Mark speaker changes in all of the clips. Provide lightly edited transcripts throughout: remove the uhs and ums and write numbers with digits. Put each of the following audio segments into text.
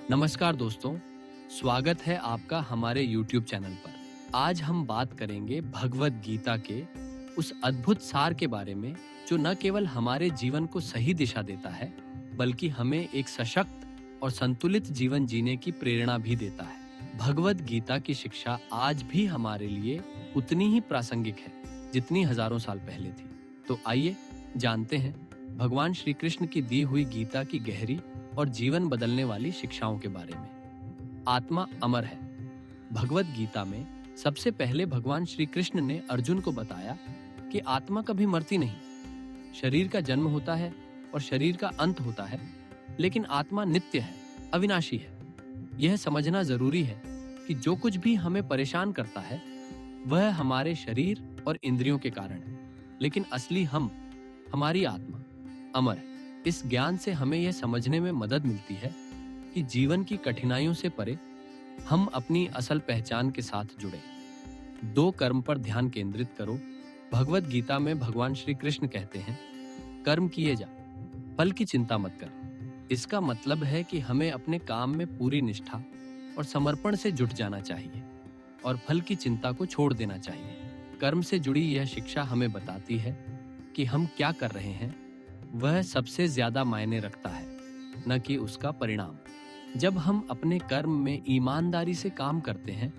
Speaker 1: नमस्कार दोस्तों, स्वागत है आपका हमारे YouTube चैनल पर। आज हम बात करेंगे भगवद गीता के उस अद्भुत सार के बारे में जो न केवल हमारे जीवन को सही दिशा देता है, बल्कि हमें एक सशक्त और संतुलित जीवन जीने की प्रेरणा भी देता है। भगवद गीता की शिक्षा आज भी हमारे लिए उतनी ही प्रासंगिक है जितनी हजारों साल पहले थी। तो आइए जानते हैं भगवान श्री कृष्ण की दी हुई गीता की गहरी और जीवन बदलने वाली शिक्षाओं के बारे में। आत्मा अमर है। भगवद गीता में सबसे पहले भगवान श्री कृष्ण ने अर्जुन को बताया कि आत्मा कभी मरती नहीं। शरीर का जन्म होता है और शरीर का अंत होता है, लेकिन आत्मा नित्य है, अविनाशी है। यह समझना जरूरी है कि जो कुछ भी हमें परेशान करता है वह हमारे शरीर और इंद्रियों के कारण है, लेकिन असली हमारी आत्मा अमर है। इस ज्ञान से हमें यह समझने में मदद मिलती है कि जीवन की कठिनाइयों से परे हम अपनी असल पहचान के साथ जुड़े। 2 कर्म पर ध्यान केंद्रित करो। भगवद गीता में भगवान श्री कृष्ण कहते हैं, कर्म किए जा, फल की चिंता मत कर। इसका मतलब है कि हमें अपने काम में पूरी निष्ठा और समर्पण से जुट जाना चाहिए और फल की चिंता को छोड़ देना चाहिए। कर्म से जुड़ी यह शिक्षा हमें बताती है कि हम क्या कर रहे हैं वह सबसे ज्यादा मायने रखता है, न कि उसका परिणाम। जब हम अपने कर्म में ईमानदारी से काम करते हैं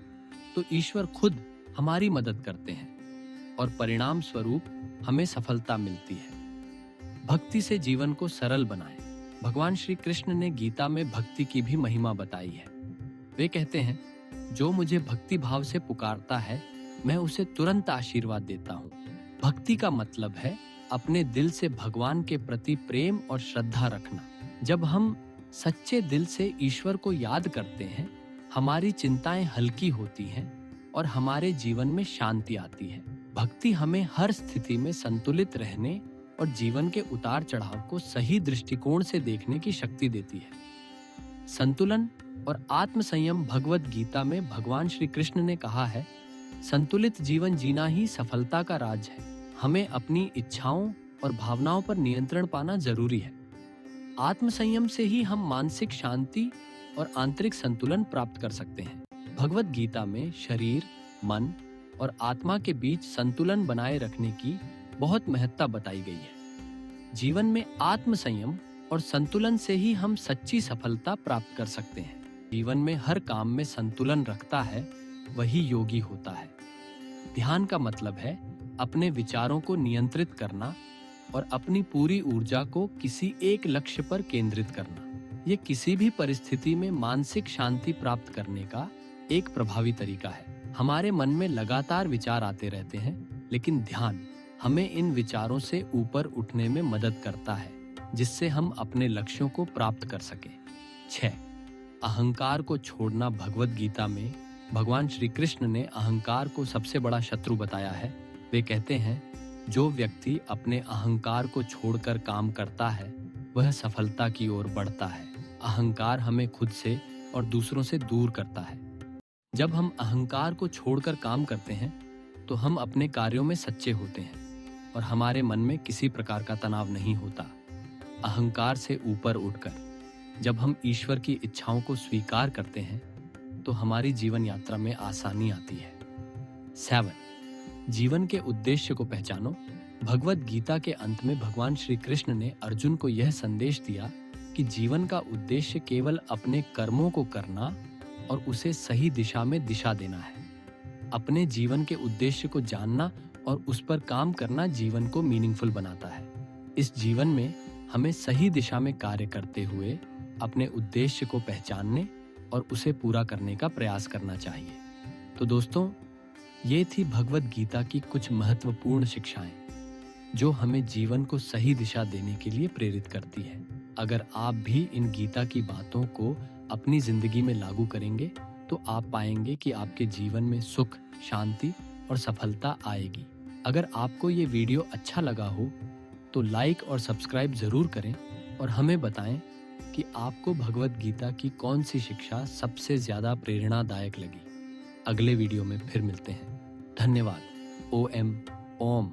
Speaker 1: तो ईश्वर खुद हमारी मदद करते हैं और परिणाम स्वरूप हमें सफलता मिलती है। भक्ति से जीवन को सरल बनाएं। भगवान श्री कृष्ण ने गीता में भक्ति की भी महिमा बताई है। वे कहते हैं, जो मुझे भक्ति भाव से पुकारता है मैं उसे तुरंत आशीर्वाद देता हूँ। भक्ति का मतलब है अपने दिल से भगवान के प्रति प्रेम और श्रद्धा रखना। जब हम सच्चे दिल से ईश्वर को याद करते हैं, हमारी चिंताएं हल्की होती हैं और हमारे जीवन में शांति आती है। भक्ति हमें हर स्थिति में संतुलित रहने और जीवन के उतार चढ़ाव को सही दृष्टिकोण से देखने की शक्ति देती है। संतुलन और आत्म संयम। भगवद गीता में भगवान श्री कृष्ण ने कहा है, संतुलित जीवन जीना ही सफलता का राज है। हमें अपनी इच्छाओं और भावनाओं पर नियंत्रण पाना जरूरी है। आत्म संयम से ही हम मानसिक शांति और आंतरिक संतुलन प्राप्त कर सकते हैं। भगवद गीता में शरीर, मन और आत्मा के बीच संतुलन बनाए रखने की बहुत महत्ता बताई गई है। जीवन में आत्म संयम और संतुलन से ही हम सच्ची सफलता प्राप्त कर सकते हैं। जीवन में हर काम में संतुलन रखता है वही योगी होता है। ध्यान का मतलब है अपने विचारों को नियंत्रित करना और अपनी पूरी ऊर्जा को किसी एक लक्ष्य पर केंद्रित करना। ये किसी भी परिस्थिति में मानसिक शांति प्राप्त करने का एक प्रभावी तरीका है। हमारे मन में लगातार विचार आते रहते हैं, लेकिन ध्यान हमें इन विचारों से ऊपर उठने में मदद करता है, जिससे हम अपने लक्ष्यों को प्राप्त कर सके। 6. अहंकार को छोड़ना। भगवद गीता में भगवान श्री कृष्ण ने अहंकार को सबसे बड़ा शत्रु बताया है। वे कहते हैं, जो व्यक्ति अपने अहंकार को छोड़कर काम करता है वह सफलता की ओर बढ़ता है। अहंकार हमें खुद से और दूसरों से दूर करता है। जब हम अहंकार को छोड़कर काम करते हैं तो हम अपने कार्यों में सच्चे होते हैं और हमारे मन में किसी प्रकार का तनाव नहीं होता। अहंकार से ऊपर उठकर जब हम ईश्वर की इच्छाओं को स्वीकार करते हैं तो हमारी जीवन यात्रा में आसानी आती है। 7. जीवन के उद्देश्य को पहचानो। भगवद गीता के अंत में भगवान श्री कृष्ण ने अर्जुन को यह संदेश दिया कि जीवन का उद्देश्य केवल अपने कर्मों को करना और उसे सही दिशा में दिशा देना है। अपने जीवन के उद्देश्य को जानना और उस पर काम करना जीवन को मीनिंगफुल बनाता है। इस जीवन में हमें सही दिशा में कार्य करते हुए अपने उद्देश्य को पहचानने और उसे पूरा करने का प्रयास करना चाहिए। तो दोस्तों, ये थी भगवद गीता की कुछ महत्वपूर्ण शिक्षाएं जो हमें जीवन को सही दिशा देने के लिए प्रेरित करती है। अगर आप भी इन गीता की बातों को अपनी जिंदगी में लागू करेंगे तो आप पाएंगे कि आपके जीवन में सुख, शांति और सफलता आएगी। अगर आपको ये वीडियो अच्छा लगा हो तो लाइक और सब्सक्राइब जरूर करें और हमें बताएं कि आपको भगवद गीता की कौन सी शिक्षा सबसे ज्यादा प्रेरणादायक लगी। अगले वीडियो में फिर मिलते हैं। धन्यवाद। ओम।